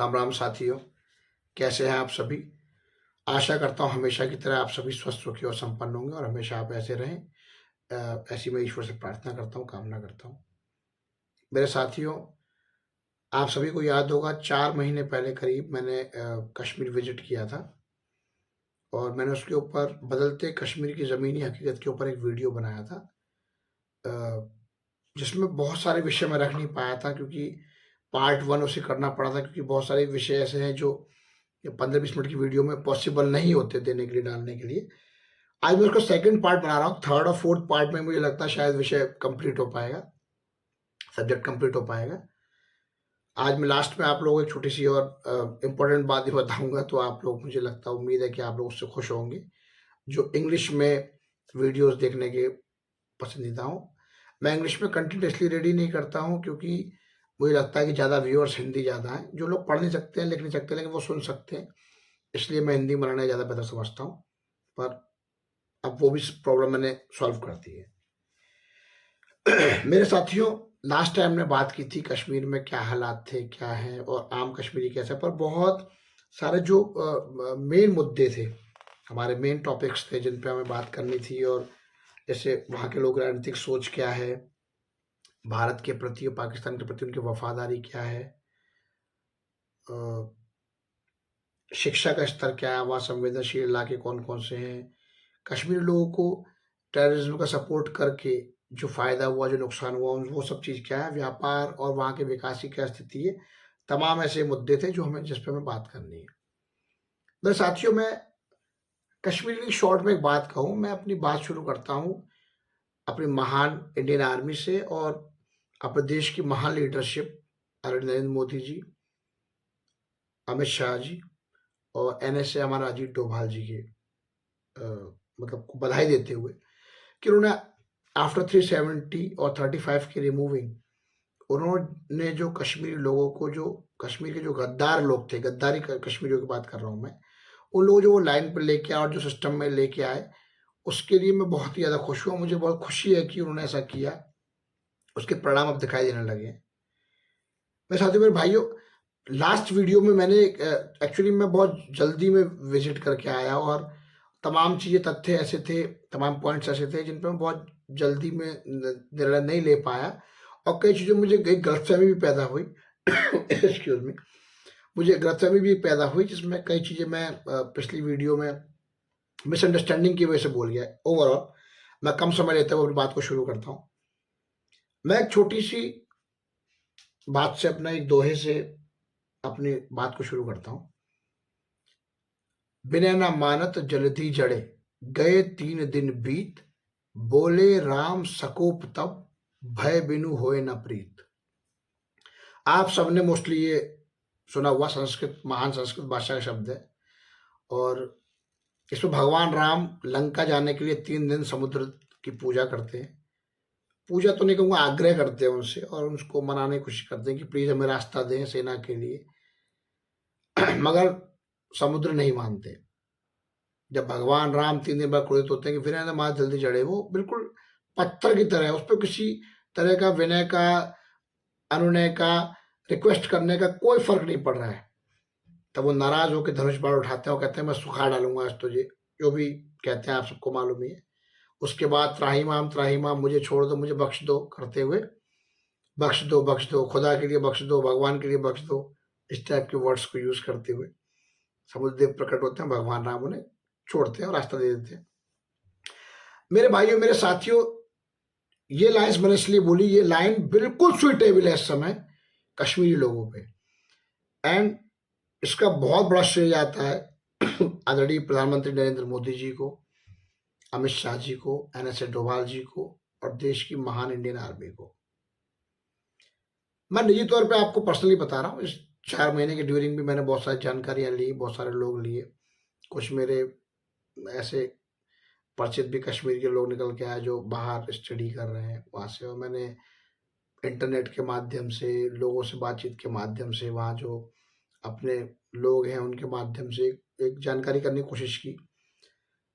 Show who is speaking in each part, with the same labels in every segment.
Speaker 1: राम राम साथियों, कैसे हैं आप सभी? आशा करता हूँ हमेशा की तरह आप सभी स्वस्थ, सुखी और संपन्न होंगे और हमेशा आप ऐसे रहें। ऐसी मैं ईश्वर से प्रार्थना करता हूँ, कामना करता हूँ। मेरे साथियों, आप सभी को याद होगा 4 महीने पहले करीब मैंने कश्मीर विज़िट किया था और मैंने उसके ऊपर बदलते कश्मीर की ज़मीनी हकीकत के ऊपर एक वीडियो बनाया था। अ, जिसमें बहुत सारे विषय मैं रख नहीं पाया था क्योंकि पार्ट 1 उसे करना पड़ा था क्योंकि बहुत सारे विषय ऐसे हैं जो ये 15-20 मिनट की वीडियो में पॉसिबल नहीं होते देने के लिए, डालने के लिए। आज मैं उसका सेकंड पार्ट बना रहा हूँ। थर्ड और फोर्थ पार्ट में मुझे लगता है शायद विषय कंप्लीट हो पाएगा, सब्जेक्ट कंप्लीट हो पाएगा। आज मैं लास्ट में आप लोगों को एक छोटी-सी और इम्पोर्टेंट बात भी बताऊँगा, तो आप लोग, मुझे लगता है, उम्मीद है कि आप लोग उससे खुश होंगे, जो इंग्लिश में वीडियोज़ देखने के पसंदीदा हों। मैं इंग्लिश में कंटेंट इसलिए रेडी नहीं करता हूँ क्योंकि मुझे लगता है कि ज़्यादा व्यूअर्स हिंदी ज़्यादा हैं। जो लोग पढ़ नहीं सकते हैं, लिख नहीं सकते, लेकिन वो सुन सकते हैं, इसलिए मैं हिंदी बनाना ज़्यादा बेहतर समझता हूँ। पर अब वो भी प्रॉब्लम मैंने सॉल्व कर दी है। मेरे साथियों, लास्ट टाइम हमने बात की थी कश्मीर में क्या हालात थे, क्या हैं और आम कश्मीरी कैसा, पर बहुत सारे जो मेन मुद्दे थे, हमारे मेन टॉपिक्स थे जिन पे हमें बात करनी थी। और जैसे वहाँ के लोग राजनीतिक सोच क्या है, भारत के प्रति और पाकिस्तान के प्रति उनकी वफादारी क्या है, अ, शिक्षा का स्तर क्या है, वहाँ संवेदनशील इलाके कौन-कौन से हैं, कश्मीरी लोगों को टेररिज्म का सपोर्ट करके जो फ़ायदा हुआ, जो नुकसान हुआ, वो सब चीज़ क्या है, व्यापार और वहाँ के विकास की क्या स्थिति है। तमाम ऐसे मुद्दे थे जो हमें, जिस पे हमें बात करनी है। मेरे साथियों, मैं कश्मीर की शॉर्ट में एक बात कहूँ, मैं अपनी बात शुरू करता हूँ अपनी महान इंडियन आर्मी से और अपने देश की महान लीडरशिप, आदरणीय नरेंद्र मोदी जी, अमित शाह जी और एनएसए हमारा अजीत डोभाल जी के मतलब को बधाई देते हुए कि उन्होंने आफ्टर 370 और 35 की रिमूविंग, उन्होंने जो कश्मीरी लोगों को, जो कश्मीर के जो गद्दार लोग थे, गद्दारी कश्मीरियों की बात कर रहा हूँ मैं, उन लोगों जो वो लाइन पर लेके आए और जो सिस्टम में लेके आए, उसके लिए मैं बहुत ही ज़्यादा खुश हुआ। मुझे बहुत खुशी है कि उन्होंने ऐसा किया, उसके परिणाम अब दिखाई देने लगे हैं। मेरे साथियों, मेरे भाइयों, लास्ट वीडियो में मैंने एक्चुअली मैं बहुत जल्दी में विजिट करके आया और तमाम चीज़ें, तथ्य ऐसे थे, तमाम पॉइंट्स ऐसे थे जिन पे मैं बहुत जल्दी में निर्णय नहीं ले पाया और कई चीज़ें मुझे एक गलतफ़हमी भी पैदा हुई। एक्सक्यूज़ मी, मुझे गलतफ़हमी भी पैदा हुई जिसमें कई चीज़ें मैं पिछली वीडियो में मिसअंडरस्टैंडिंग की वजह से बोल गया। ओवरऑल मैं कम समय लेते हुए अपनी बात को शुरू करता हूँ। मैं एक छोटी-सी बात से, अपना एक दोहे से अपनी बात को शुरू करता हूँ। बिन न मानत जलधि जड़े, गए 3 दिन बीत, बोले राम सकोप तब, भय बिनु होए न प्रीत। आप सबने मोस्टली ये सुना हुआ, संस्कृत, महान संस्कृत भाषा का शब्द है और इसमें भगवान राम लंका जाने के लिए 3 दिन समुद्र की पूजा करते हैं। पूजा तो नहीं कहूँगा, आग्रह करते हैं उनसे और उसको मनाने की कोशिश करते हैं कि प्लीज़ हमें रास्ता दें सेना के लिए। मगर समुद्र नहीं मानते। जब भगवान राम 3 दिन बाद क्रोधित होते हैं कि विनय न मार जल्दी चढ़े, वो बिल्कुल पत्थर की तरह है, उस पे किसी तरह का विनय का, अनुनय का, रिक्वेस्ट करने का कोई फ़र्क नहीं पड़ रहा है। तब वो नाराज़ होके धनुष बाण उठाते हैं और कहते हैं मैं सुखा डालूँगा आज तुझे, जो भी कहते हैं आप सबको मालूम ही है। उसके बाद त्राहिमाम मुझे छोड़ दो, मुझे बख्श दो करते हुए, बख्श दो, खुदा के लिए बख्श दो, भगवान के लिए बख्श दो, इस टाइप के वर्ड्स को यूज़ करते हुए समुद्रदेव प्रकट होते हैं, भगवान राम उन्हें छोड़ते हैं और रास्ता दे देते हैं। मेरे भाइयों, मेरे साथियों, ये लाइन्स मैंने इसलिए बोली, ये लाइन बिल्कुल सूटेबल है इस समय कश्मीरी लोगों पे एंड इसका बहुत बड़ा श्रेय जाता है आदरणीय प्रधानमंत्री नरेंद्र मोदी जी को, अमित शाह जी को, एनएसए डोभाल जी को और देश की महान इंडियन आर्मी को। मैं निजी तौर पे आपको पर्सनली बता रहा हूँ, इस 4 महीने के ड्यूरिंग भी मैंने बहुत सारी जानकारियाँ ली, बहुत सारे लोग लिए। कुछ मेरे ऐसे परिचित भी कश्मीर के लोग निकल के आए जो बाहर स्टडी कर रहे हैं वहाँ से, और मैंने इंटरनेट के माध्यम से, लोगों से बातचीत के माध्यम से, वहाँ जो अपने लोग हैं उनके माध्यम से एक जानकारी करने की कोशिश की।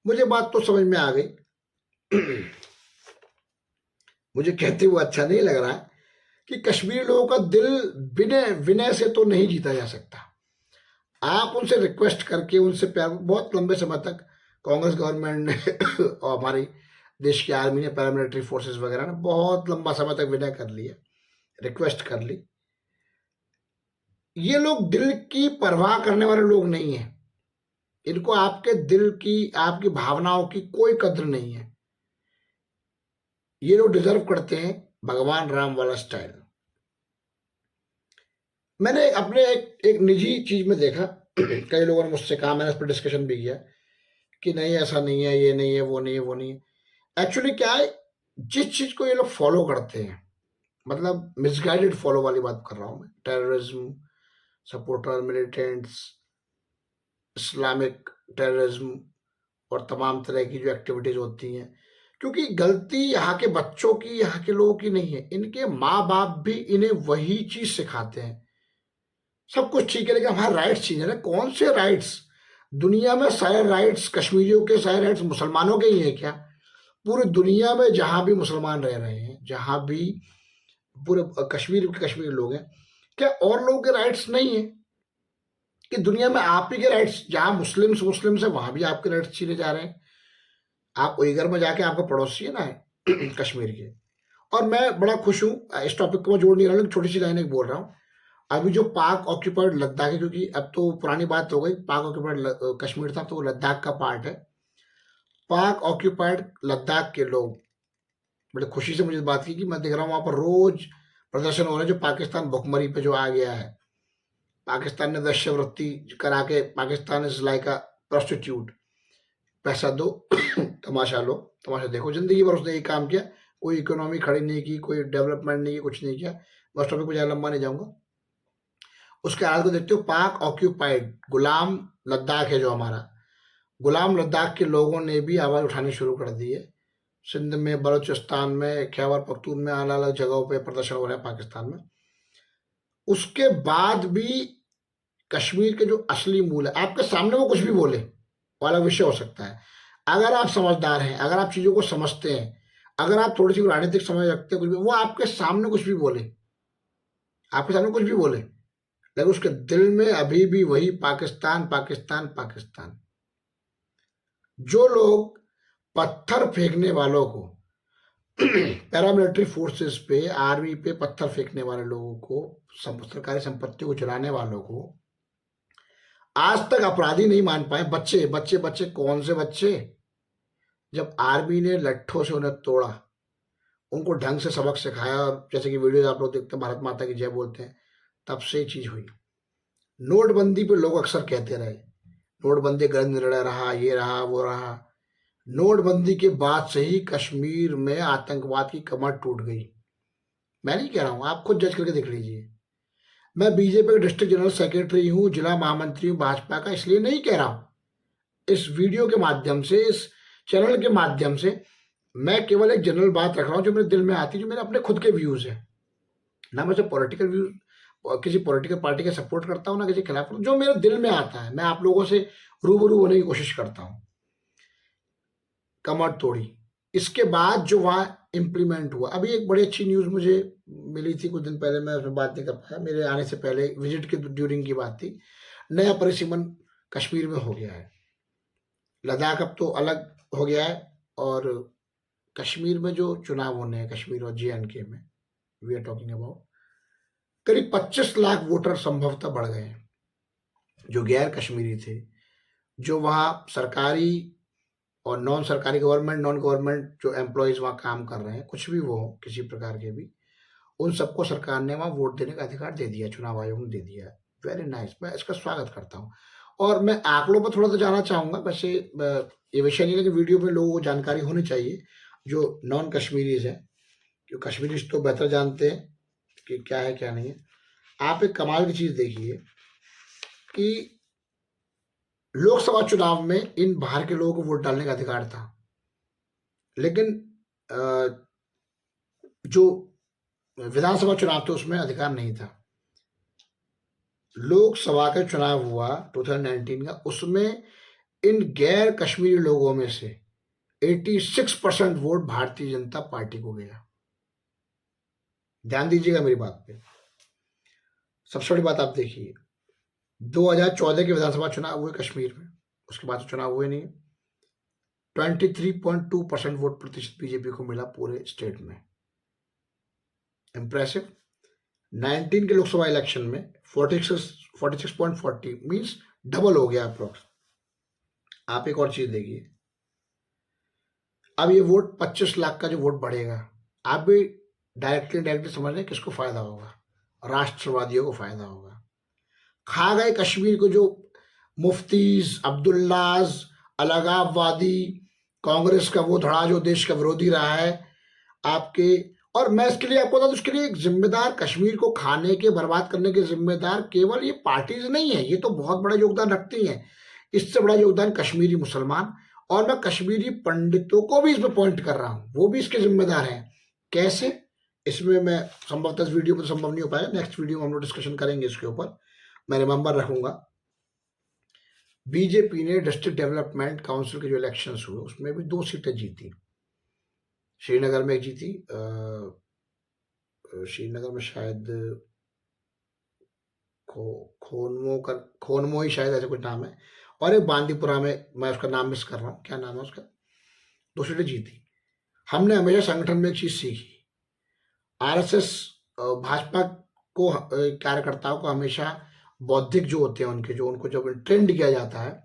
Speaker 1: मुझे बात तो समझ में आ गई। मुझे कहते हुए अच्छा नहीं लग रहा है कि कश्मीरी लोगों का दिल विनय विनय से तो नहीं जीता जा सकता। आप उनसे रिक्वेस्ट करके उनसे प्यार, बहुत लंबे समय तक कांग्रेस गवर्नमेंट ने और हमारी देश की आर्मी ने, पैरामिलिट्री फोर्सेस वगैरह ने बहुत लंबा समय तक विनय कर लिया, रिक्वेस्ट कर ली। ये लोग दिल की परवाह करने वाले लोग नहीं है। इनको आपके दिल की, आपकी भावनाओं की कोई कद्र नहीं है। ये लोग डिजर्व करते हैं भगवान राम वाला स्टाइल। मैंने अपने एक निजी चीज में देखा, कई लोगों ने मुझसे कहा, मैंने इस पर डिस्कशन भी किया कि नहीं ऐसा नहीं है, ये नहीं है, वो नहीं है, वो नहीं है। एक्चुअली क्या है, जिस चीज को ये लोग फॉलो करते हैं, मतलब मिसगाइडेड फॉलो वाली बात कर रहा हूं मैं, terrorism supporter, militants, Islamic terrorism और तमाम तरह की जो एक्टिविटीज होती हैं, क्योंकि गलती यहाँ के बच्चों की, यहाँ के लोगों की नहीं है, इनके माँ बाप भी इन्हें वही चीज सिखाते हैं। सब कुछ ठीक है, लेकिन हमारे राइट्स छीन रहे। कौन से राइट्स? दुनिया में सारे राइट्स कश्मीरियों के, सारे राइट्स मुसलमानों के ही है क्या? पूरी दुनिया में जहां भी मुसलमान रह रहे हैं, जहां भी पूरे कश्मीर के कश्मीरी लोग हैं, क्या और लोगों के राइट्स नहीं है? कि दुनिया में आप ही के राइट्स, जहां मुस्लिम्स मुस्लिम्स है वहां भी आपके राइट्स छीने जा रहे हैं। आप उइगर में जाके, आपका पड़ोसी है ना कश्मीर के। और मैं बड़ा खुश हूँ, इस टॉपिक को मैं जोड़ नहीं रहा, लेकिन छोटी सी लाइन एक बोल रहा हूँ। अभी जो पाक ऑक्यूपाइड लद्दाख है, क्योंकि अब तो पुरानी बात हो गई, पाक ऑक्यूपाइड कश्मीर था तो वो लद्दाख का पार्ट है। पाक ऑक्यूपाइड लद्दाख के लोग बड़े खुशी से मुझे इस बात की कि मैं देख रहा हूँ वहां पर रोज प्रदर्शन हो रहे हैं, जो पाकिस्तान भुखमरी पे जो आ गया है। पाकिस्तान ने वेश्यावृत्ति करा के, Pakistan is like a prostitute, पैसा दो तमाशा लो, तमाशा देखो। जिंदगी भर उसने यही काम किया, कोई इकोनॉमी खड़ी नहीं की, कोई डेवलपमेंट नहीं की, कुछ नहीं किया। बस टॉपिक पर ज्यादा लंबा नहीं जाऊंगा। उसके हाल को देखते हो, पाक ऑक्यूपाइड गुलाम लद्दाख है जो हमारा, गुलाम लद्दाख के लोगों ने भी आवाज उठानी शुरू कर दी है। सिंध में, बलूचिस्तान में, खैबर पख्तून में, अलग अलग जगहों पे प्रदर्शन हो रहे हैं पाकिस्तान में। उसके बाद भी कश्मीर के जो असली मूल है, आपके सामने वो कुछ भी बोले, वो अलग विषय हो सकता है। अगर आप समझदार हैं, अगर आप चीजों को समझते हैं, अगर आप थोड़ी सी राजनीतिक समझ रखते हैं, कुछ भी, वो आपके सामने कुछ भी बोले, आपके सामने कुछ भी बोले, लेकिन उसके दिल में अभी भी वही पाकिस्तान पाकिस्तान पाकिस्तान। जो लोग पत्थर फेंकने वालों को, पैरामिलिट्री फोर्सेस पे, आर्मी पे पत्थर फेंकने वाले लोगों को, सरकारी संपत्ति को जलाने वालों को आज तक अपराधी नहीं मान पाए। बच्चे बच्चे बच्चे, कौन से बच्चे? जब आर्मी ने लट्ठों से उन्हें तोड़ा, उनको ढंग से सबक सिखाया, और जैसे कि वीडियो आप लोग देखते हैं, भारत माता की जय बोलते हैं, तब से ये चीज हुई। नोटबंदी पे लोग अक्सर कहते रहे, नोटबंदी गलत निर्णय रहा, ये रहा, वो रहा। नोटबंदी के बाद से ही कश्मीर में आतंकवाद की कमर टूट गई। मैं नहीं कह रहा हूं, आप खुद जज करके देख लीजिए। मैं बीजेपी का डिस्ट्रिक्ट जनरल सेक्रेटरी हूं, जिला महामंत्री हूं भाजपा का, इसलिए नहीं कह रहा हूं। इस वीडियो के माध्यम से, इस चैनल के माध्यम से मैं केवल एक जनरल बात रख रहा हूं जो मेरे दिल में आती है, जो मेरे अपने खुद के व्यूज है। ना मैं पॉलिटिकल व्यूज, किसी पॉलिटिकल पार्टी का सपोर्ट करता हूं, ना किसी खिलाफ, जो मेरे दिल में आता है, मैं आप लोगों से रूबरू होने की कोशिश करता हूं। कमर तोड़ी, इसके बाद जो वहां इम्प्लीमेंट हुआ। अभी एक बड़ी अच्छी न्यूज मुझे मिली थी कुछ दिन पहले, मैं उसमें बात नहीं कर पाया, मेरे आने से पहले विजिट के ड्यूरिंग की बात थी। नया परिसीमन कश्मीर में हो गया है। लद्दाख अब तो अलग हो गया है, और कश्मीर में जो चुनाव होने हैं, कश्मीर और JNK में, वी आर टॉकिंग अबाउट, करीब 25 लाख वोटर संभवतः बढ़ गए हैं, जो गैर कश्मीरी थे, जो वहां सरकारी और नॉन सरकारी, गवर्नमेंट नॉन गवर्नमेंट जो एम्प्लॉयज वहां काम कर रहे हैं, कुछ भी वो हो, किसी प्रकार के भी, उन सबको सरकार ने वहां वोट देने का अधिकार दे दिया, चुनाव आयोग ने दे दिया। वेरी नाइस, मैं इसका स्वागत करता हूँ। और मैं आंकड़ों पर थोड़ा सा जाना चाहूंगा। वैसे ये विषय नहीं है, लेकिन वीडियो में लोगों को जानकारी होनी चाहिए जो नॉन कश्मीरीज है, क्योंकि कश्मीरीज तो बेहतर जानते हैं कि क्या है क्या नहीं है। आप एक कमाल की चीज देखिए कि लोकसभा चुनाव में इन बाहर के लोगों को वोट डालने का अधिकार था, लेकिन जो विधानसभा चुनाव थे उसमें अधिकार नहीं था। लोकसभा का चुनाव हुआ 2019 का, उसमें इन गैर कश्मीरी लोगों में से 86% वोट भारतीय जनता पार्टी को गया। ध्यान दीजिएगा मेरी बात पे। सबसे बड़ी बात आप देखिए, 2014 के विधानसभा चुनाव हुए कश्मीर में, उसके बाद तो चुनाव हुए नहीं। 23.2% वोट प्रतिशत बीजेपी को मिला पूरे स्टेट में, इंप्रेसिव। 19 के लोकसभा इलेक्शन में 46.40 मीन्स डबल हो गया अप्रोक्स। आप एक और चीज देखिए, अब ये वोट 25 लाख का जो वोट बढ़ेगा, आप भी डायरेक्टली समझ रहे हैं किसको फायदा होगा? राष्ट्रवादियों को फायदा होगा। खा गए कश्मीर को जो मुफ्तीज, अब्दुल्लाज, अलगाववादी, कांग्रेस का वो धड़ा जो देश का विरोधी रहा है आपके। और मैं इसके लिए आपको बता दूं, उसके लिए एक जिम्मेदार, कश्मीर को खाने के, बर्बाद करने के जिम्मेदार केवल ये पार्टीज नहीं है, ये तो बहुत बड़ा योगदान रखती हैं। इससे बड़ा योगदान कश्मीरी मुसलमान, और मैं कश्मीरी पंडितों को भी इसमें पॉइंट कर रहा हूं, वो भी इसके जिम्मेदार हैं। कैसे? इसमें मैं संभवतः इस वीडियो पर संभव नहीं हो पाएगा, नेक्स्ट वीडियो में हम लोग डिस्कशन करेंगे इसके ऊपर, मैं रिमेंबर रखूंगा। बीजेपी ने डिस्ट्रिक्ट डेवलपमेंट काउंसिल के जो इलेक्शंस हुए उसमें भी 2 सीटें जीती। श्रीनगर में एक जीती, श्रीनगर में शायद खोनमो ही शायद ऐसा कुछ नाम है, और एक बांदीपुरा में, मैं उसका नाम मिस कर रहा हूँ, क्या नाम है उसका, 2 सीटें जीती। हमने हमेशा संगठन में एक चीज सीखी, आरएसएस भाजपा को कार्यकर्ताओं को हमेशा बौद्धिक जो होते हैं उनके, जो उनको जब ट्रेंड किया जाता है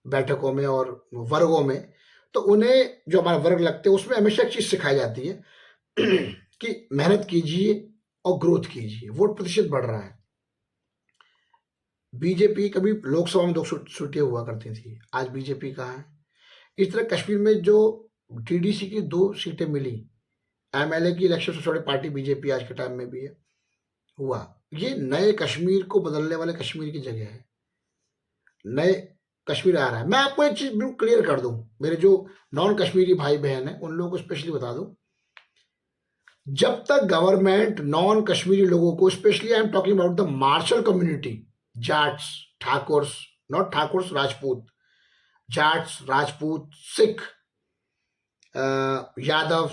Speaker 1: बैठकों में और वर्गों में, तो उन्हें जो हमारा वर्ग लगते हैं उसमें हमेशा एक चीज सिखाई जाती है कि मेहनत कीजिए और ग्रोथ कीजिए, वोट प्रतिशत बढ़ रहा है। बीजेपी कभी लोकसभा में 2 सीटें हुआ करती थी, आज बीजेपी कहाँ है? इस तरह कश्मीर में जो टीडीसी की 2 सीटें मिली, एमएलए की इलेक्शन से छोड़ी पार्टी बीजेपी आज के टाइम में भी है, हुआ। ये नए कश्मीर को बदलने वाले कश्मीर की जगह है, नए कश्मीर आ रहा है। मैं आपको एक चीज बिल्कुल क्लियर कर दूं, मेरे जो नॉन कश्मीरी भाई बहन है उन लोगों को स्पेशली बता दूं, जब तक गवर्नमेंट नॉन कश्मीरी लोगों को, specially I am talking about the martial community, Jats, Thakurs, not Thakurs, Rajput, Jats, Rajput, Sikh, Yadav,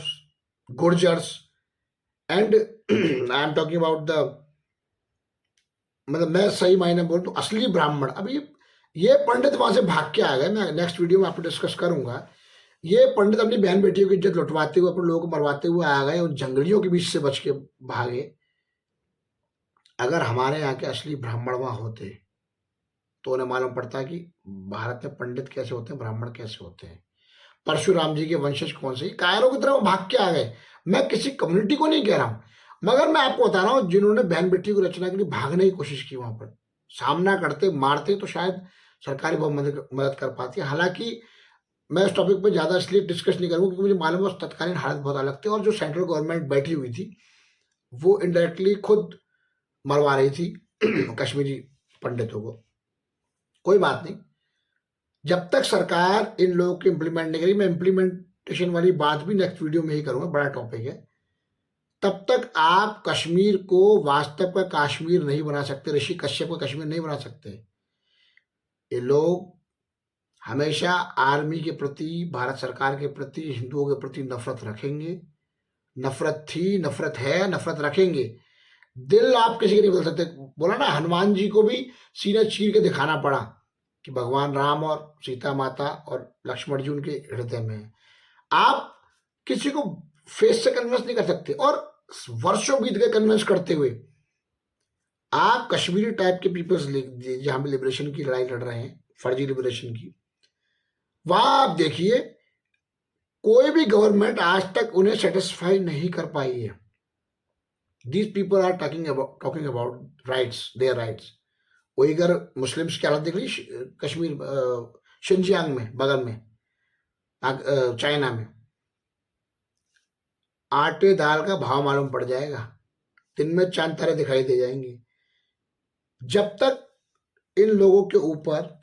Speaker 1: Gurjars, and I am talking about the, मतलब मैं सही मायने बोल तो असली ब्राह्मण। अभी ये पंडित वहां से भाग के आ गए, मैं नेक्स्ट वीडियो में आपको डिस्कस करूंगा। ये पंडित अपनी बहन बेटियों की इज्जत लुटवाते हुए, अपने लोगों को मरवाते हुए आ गए, उन जंगलियों के बीच से बच के भागे। अगर हमारे यहाँ के असली ब्राह्मण वहां होते तो उन्हें मालूम पड़ता कि भारत में पंडित कैसे होते हैं, ब्राह्मण कैसे होते हैं, परशुराम जी के वंशज कौन से। कायरों की तरह भाग के आ गए। मैं किसी कम्युनिटी को नहीं कह रहा हूं, मगर मैं आपको बता रहा हूं जिन्होंने बहन बेटी को रचना के लिए भागने की कोशिश की, वहां पर सामना करते, मारते तो शायद सरकारी बहुत मदद कर पाती है। हालांकि मैं इस टॉपिक पर ज्यादा इसलिए डिस्कस नहीं करूंगा क्योंकि मुझे मालूम है उस तत्कालीन हालत बहुत अलग थे, और जो सेंट्रल गवर्नमेंट बैठी हुई थी वो इनडायरेक्टली खुद मरवा रही थी कश्मीरी पंडितों को। कोई बात नहीं, जब तक सरकार इन लोगों को इम्प्लीमेंट नहीं करी, मैं इम्प्लीमेंटेशन वाली बात भी नेक्स्ट वीडियो में ही करूंगा, बड़ा टॉपिक है, तब तक आप कश्मीर को वास्तव का कश्मीर नहीं बना सकते, ऋषि कश्यप का कश्मीर नहीं बना सकते। ये लोग हमेशा आर्मी के प्रति, भारत सरकार के प्रति, हिंदुओं के प्रति नफरत रखेंगे, नफरत थी, नफरत है, नफरत रखेंगे। दिल आप किसी के नहीं बदल सकते। बोला ना, हनुमान जी को भी सीना चीर के दिखाना पड़ा कि भगवान राम और सीता माता और लक्ष्मण जी उनके हृदय में है। आप किसी को फेस से कन्विंस नहीं कर सकते, और वर्षों बीत गए कन्विंस करते हुए। आप कश्मीरी टाइप के पीपल्स जहां पे लिबरेशन की लड़ाई लड़ रहे हैं, फर्जी लिबरेशन की, वहां आप देखिए कोई भी गवर्नमेंट आज तक उन्हें सेटिस्फाई नहीं कर पाई है। These people are talking about rights, their rights. Uyghur Muslims की हालत देख ली कश्मीर, शिनजियांग में, बगल में, चाइना में। आटे दाल का भाव मालूम पड़ जाएगा, दिन में चांद तारे दिखाई दे जाएंगे। जब तक इन लोगों के ऊपर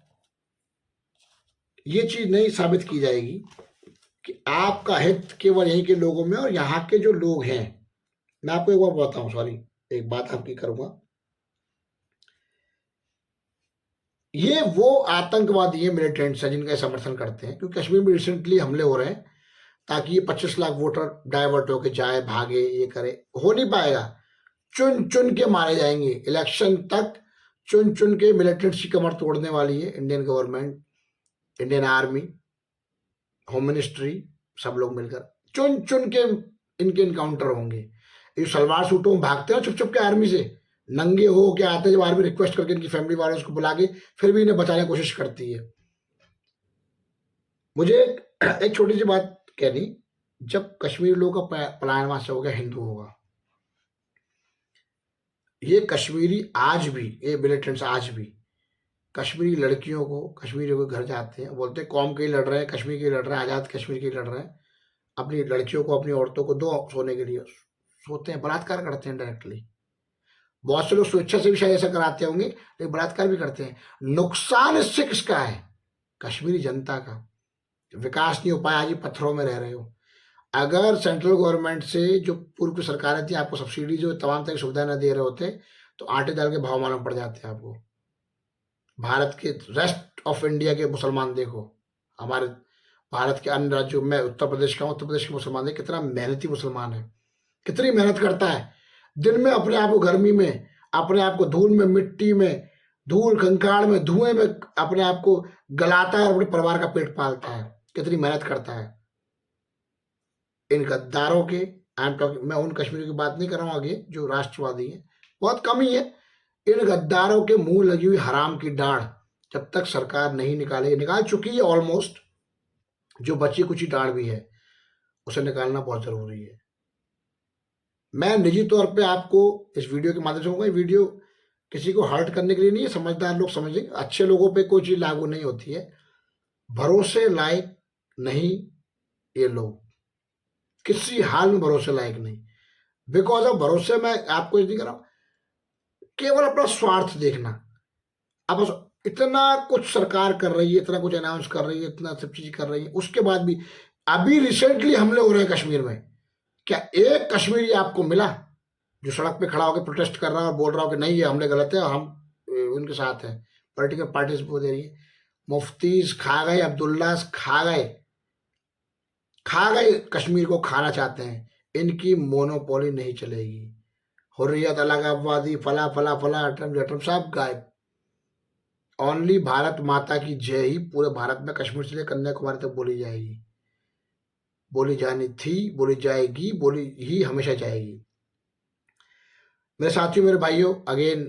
Speaker 1: ये चीज नहीं साबित की जाएगी कि आपका हित केवल यहीं के लोगों में और यहाँ के जो लोग हैं। मैं आपको एक बात बताऊं, सॉरी एक बात आपकी करूंगा, ये वो आतंकवादी है, मिलिटेंट्स है जिनका समर्थन करते हैं, क्योंकि कश्मीर में रिसेंटली हमले हो रहे हैं ताकि ये 25 लाख वोटर डाइवर्ट होके जाए, भागे, ये करे। हो नहीं पाएगा, चुन चुन के मारे जाएंगे। इलेक्शन तक चुन के मिलिटेंट्स की कमर तोड़ने वाली है Indian government, Indian army, home ministry, सब लोग मिलकर चुन के इनके इनकाउंटर होंगे। ये सलवार सूटों में भागते हैं छुप छुप के आर्मी से, नंगे हो के आते हैं, जब आर्मी रिक्वेस्ट करके इनकी फैमिली वाले उसको बुला के फिर भी इन्हें बचाने की कोशिश करती है। मुझे एक छोटी सी बात कहनी, जब कश्मीर लोगों का पलायन वहां से हो गया, हिंदू होगा, ये कश्मीरी आज भी, ये मिलिटेंट्स आज भी कश्मीरी लड़कियों को, कश्मीरियों के घर जाते हैं, बोलते हैं कौम के लिए लड़ रहे हैं, कश्मीर के लिए लड़ रहे हैं, आज़ाद कश्मीर के लिए लड़ रहे हैं, अपनी लड़कियों को, अपनी औरतों को दो सोने के लिए, सोते हैं, बलात्कार करते हैं डायरेक्टली। बहुत से लोग स्वेच्छा से भी शायद ऐसा कराते होंगे, लेकिन बलात्कार भी करते हैं। नुकसान इससे किसका है? कश्मीरी जनता का। विकास नहीं हो पाया, आज ही पत्थरों में रह रहे हो। अगर सेंट्रल गवर्नमेंट से जो पूर्व की सरकारें थी आपको सब्सिडी जो तमाम तरह की सुविधाएं न दे रहे होते, तो आटे दाल के भाव मालूम पड़ जाते हैं आपको। भारत के रेस्ट ऑफ इंडिया के मुसलमान देखो, हमारे भारत के अन्य राज्यों में, उत्तर प्रदेश का, उत्तर प्रदेश के मुसलमान देखो कितना मेहनती मुसलमान है, कितनी मेहनत करता है, दिन में अपने आप को गर्मी में, अपने आप को धूल में, मिट्टी में, धूल कंकाड़ में, धुएं में अपने आप को गलाता है और अपने परिवार का पेट पालता है, कितनी मेहनत करता है। इन गद्दारों के, आई एम टॉकिंग, मैं उन कश्मीरियों की बात नहीं कर रहा हूँ आगे जो राष्ट्रवादी है, बहुत कम ही है। इन गद्दारों के मुंह लगी हुई हराम की डाढ़ जब तक सरकार नहीं निकालेगी, निकाल चुकी है ऑलमोस्ट, जो बची कुची डाढ़ भी है उसे निकालना बहुत जरूरी है। मैं निजी तौर पे आपको इस वीडियो के माध्यम से कहूँगा, वीडियो किसी को हर्ट करने के लिए नहीं है, समझदार लोग समझेंगे, अच्छे लोगों पे कोई चीज लागू नहीं होती है। भरोसे लायक नहीं ये लोग, किसी हाल में भरोसे लायक नहीं। बिकॉज ऑफ भरोसे में आपको ये नहीं कर रहा हूं, केवल अपना स्वार्थ देखना। अब इतना कुछ सरकार कर रही है, इतना कुछ अनाउंस कर रही है, इतना सब चीज कर रही है, उसके बाद भी अभी रिसेंटली हमले हो रहे हैं कश्मीर में, क्या एक कश्मीरी आपको मिला जो सड़क पे खड़ा होकर प्रोटेस्ट कर रहा है और बोल रहा हो कि नहीं ये हमले गलत है और हम उनके साथ हैं? पॉलिटिकल पार्टीज वो दे रही है। मुफ्तीज खा गए, अब्दुल्लास खा गए, कश्मीर को खाना चाहते हैं, इनकी मोनोपोली नहीं चलेगी। हुर्रियत, अलगाववादी, फला फला फला, अटम जटम सब गायब। ओनली भारत माता की जय ही पूरे भारत में कश्मीर से लेकर कन्याकुमारी तक बोली जाएगी, बोली जानी थी, बोली जाएगी, बोली ही हमेशा जाएगी। मेरे साथियों, मेरे भाइयों, अगेन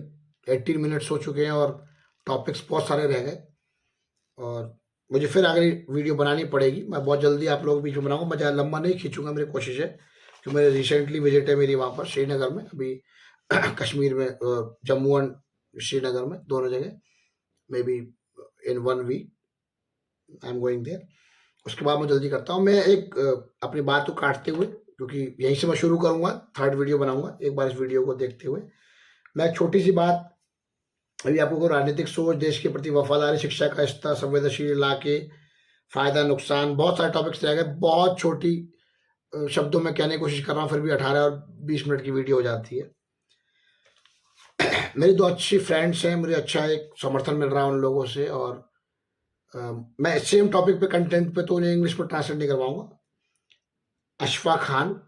Speaker 1: 18 मिनट्स हो चुके हैं और टॉपिक्स बहुत सारे रह गए और मुझे फिर अगली वीडियो बनानी पड़ेगी। मैं बहुत जल्दी आप लोगों के बीच में बनाऊंगा, मैं ज़्यादा लंबा नहीं खींचूंगा, मेरी कोशिश है कि मेरे रिसेंटली विजिट है मेरी वहाँ पर श्रीनगर में, अभी कश्मीर में, जम्मू एंड श्रीनगर में, दोनों जगह, maybe in 1 week I am going there. उसके बाद मैं जल्दी करता हूँ। मैं एक अपनी बात को काटते हुए, क्योंकि यहीं से मैं शुरू करूंगा, 3rd वीडियो बनाऊंगा एक बार इस वीडियो को देखते हुए। मैं एक छोटी सी बात अभी आपको, राजनीतिक सोच, देश के प्रति वफादारी, शिक्षा का स्तर, संवेदनशील इलाके, फायदा नुकसान, बहुत सारे टॉपिक्स रह गए। बहुत छोटी शब्दों में कहने की कोशिश कर रहा हूँ, फिर भी 18 और 20 मिनट की वीडियो हो जाती है। मेरी 2 अच्छी फ्रेंड्स हैं, मुझे अच्छा एक समर्थन मिल रहा है उन लोगों से, और मैं सेम टॉपिक पे, कंटेंट पे, तो उन्हें इंग्लिश में ट्रांसलेट नहीं करवाऊंगा। अशफा खान,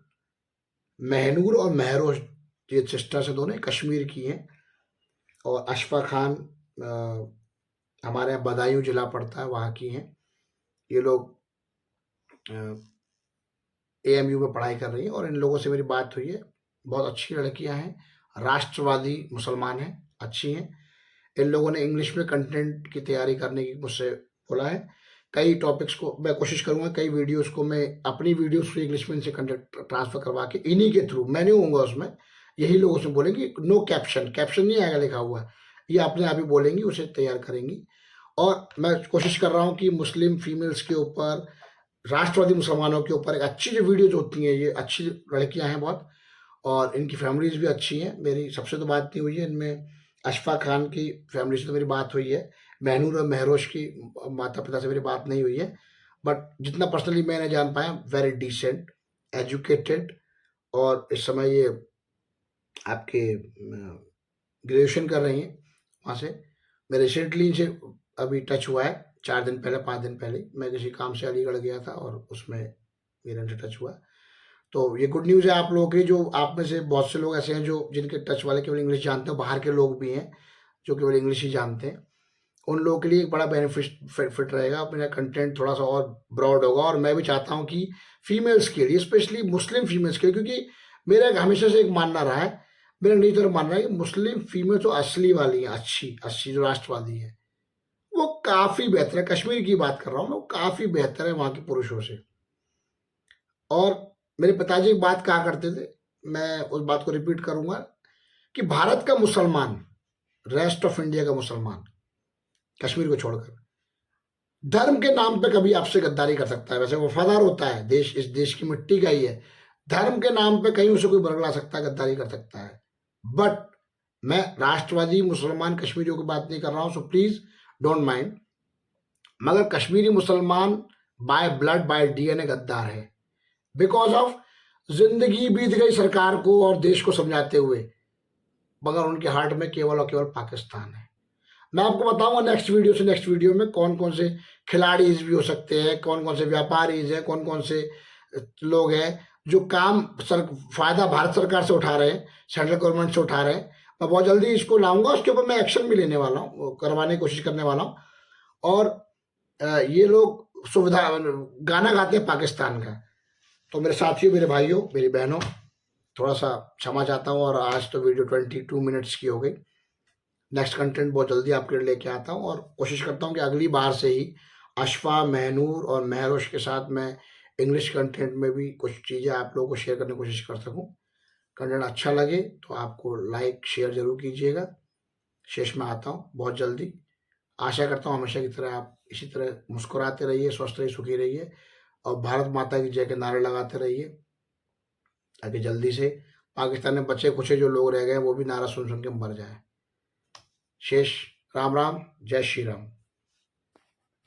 Speaker 1: महनूर और महरोज, ये सिस्टर्स हैं, दोनों कश्मीर की हैं। और अशफा खान हमारे यहाँ बदायूं जिला पड़ता है, वहाँ की हैं। ये लोग AMU में पढ़ाई कर रही हैं और इन लोगों से मेरी बात हुई है। बहुत अच्छी लड़कियां हैं, राष्ट्रवादी मुसलमान हैं, अच्छी हैं। इन लोगों ने इंग्लिश में कंटेंट की तैयारी करने की मुझसे बोला है। कई टॉपिक्स को मैं कोशिश करूंगा, कई वीडियोस को मैं अपनी वीडियोस को इंग्लिश में इनसे कंटेंट ट्रांसफर करवा के, इन्हीं के थ्रू, मैं नहीं होऊंगा उसमें, यही लोगों से बोलेंगे, नो कैप्शन, कैप्शन नहीं आएगा लिखा हुआ, ये अपने आप ही बोलेंगी, उसे तैयार करेंगी। और मैं कोशिश कर रहा हूँ कि मुस्लिम फीमेल्स के ऊपर, राष्ट्रवादी मुसलमानों के ऊपर एक अच्छी जो वीडियोज होती हैं, ये अच्छी लड़कियां हैं बहुत, और इनकी फैमिलीज भी अच्छी हैं। मेरी सबसे तो बात नहीं हुई है, इनमें अशफा खान की फैमिली से तो मेरी बात हुई है, महनूर और महरोश की माता पिता से मेरी बात नहीं हुई है, बट जितना पर्सनली मैंने जान पाया, वेरी डिसेंट, एजुकेटेड, और इस समय ये आपके ग्रेजुएशन कर रही हैं वहाँ से। मैं रिसेंटली इनसे अभी टच हुआ है, 4 दिन पहले, 5 दिन पहले मैं किसी काम से अलीगढ़ गया था और उसमें मेरा इनसे टच हुआ। तो ये गुड न्यूज़ है आप लोगों के लिए, जो आप में से बहुत से लोग ऐसे हैं जो जिनके टच वाले केवल इंग्लिश जानते हो, बाहर के लोग भी हैं जो केवल इंग्लिश ही जानते हैं, उन लोगों के लिए एक बड़ा बेनिफिट फिट रहेगा। मेरा कंटेंट थोड़ा-सा और ब्रॉड होगा और मैं भी चाहता हूँ कि फीमेल्स के लिए, स्पेशली मुस्लिम फीमेल्स के लिए, क्योंकि मेरा एक हमेशा से एक मानना रहा है, मेरा निजी तौर मानना है कि मुस्लिम फीमेल जो असली वाली हैं, अच्छी जो राष्ट्रवादी हैं, वो काफ़ी बेहतर है। कश्मीर की बात कर रहा हूँ मैं, वो काफ़ी बेहतर है वहाँ के पुरुषों से। और मेरे पिताजी एक बात कहा करते थे, मैं उस बात को रिपीट करूँगा कि भारत का मुसलमान, रेस्ट ऑफ इंडिया का मुसलमान, कश्मीर को छोड़कर, धर्म के नाम पे कभी आपसे गद्दारी कर सकता है। वैसे वफ़ादार होता है, देश इस देश की मिट्टी का ही है। धर्म के नाम पे कहीं उसे कोई बरगला सकता है, गद्दारी कर सकता है। बट मैं राष्ट्रवादी मुसलमान कश्मीरियों की बात नहीं कर रहा हूँ, सो प्लीज़ डोंट माइंड। मगर कश्मीरी मुसलमान बाय ब्लड, बाय डीएनए गद्दार है। बिकॉज़ ऑफ ज़िंदगी बीत गई सरकार को और देश को समझाते हुए, मगर उनके हार्ट में केवल और केवल पाकिस्तान है। मैं आपको बताऊँगा नेक्स्ट वीडियो में कौन-कौन से खिलाड़ीज़ भी हो सकते हैं, कौन-कौन से व्यापारीज़ हैं, कौन-कौन से लोग हैं जो काम फ़ायदा भारत सरकार से उठा रहे हैं, सेंट्रल गवर्नमेंट से उठा रहे हैं। मैं बहुत जल्दी इसको लाऊँगा, उसके ऊपर मैं एक्शन भी लेने वाला हूँ, वो करवाने की कोशिश करने वाला हूँ। और ये लोग गाना गाते हैं पाकिस्तान का। तो मेरे साथियों, मेरे भाइयों, मेरी बहनों, थोड़ा-सा क्षमा चाहता हूँ और आज तो वीडियो 22 मिनट्स की हो गई। नेक्स्ट कंटेंट बहुत जल्दी आपके लिए लेके आता हूँ और कोशिश करता हूँ कि अगली बार से ही अशफ़ा, महनूर और महरोश के साथ मैं इंग्लिश कंटेंट में भी कुछ चीज़ें आप लोगों को शेयर करने की कोशिश कर सकूँ। कंटेंट अच्छा लगे तो आपको लाइक, शेयर ज़रूर कीजिएगा। शेष मैं आता हूँ बहुत जल्दी। आशा करता हूँ हमेशा की तरह आप इसी तरह मुस्कुराते रहिए, स्वस्थ रहिए, सुखी रहिए और भारत माता की जय के नारे लगाते रहिए, ताकि जल्दी से पाकिस्तान में बचे-खुचे जो लोग रह गए हैं, वो भी नारा सुन-सुन के मर जाएँ। शेष राम राम, जय श्री राम।